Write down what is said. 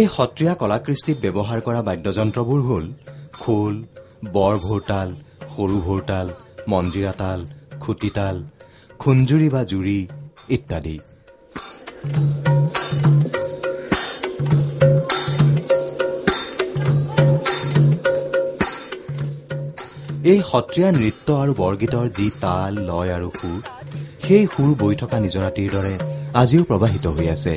এই সত্ৰীয়া কলাকৃষ্টিত ব্যৱহাৰ কৰা বাদ্যযন্ত্ৰবোৰ হ'ল খোল, বৰ ভোৰতাল, সৰু ভোৰতাল, মঞ্জিৰা তাল, খুটিতাল, খুঞ্জুৰি বা জুৰি ইত্যাদি। এই সত্ৰীয়া নৃত্য আৰু বৰগীতৰ যি তাল, লয় আৰু সুৰ, সেই সুৰ বৈ থকা নিজৰাটিৰ দৰে আজিও প্ৰবাহিত হৈ আছে।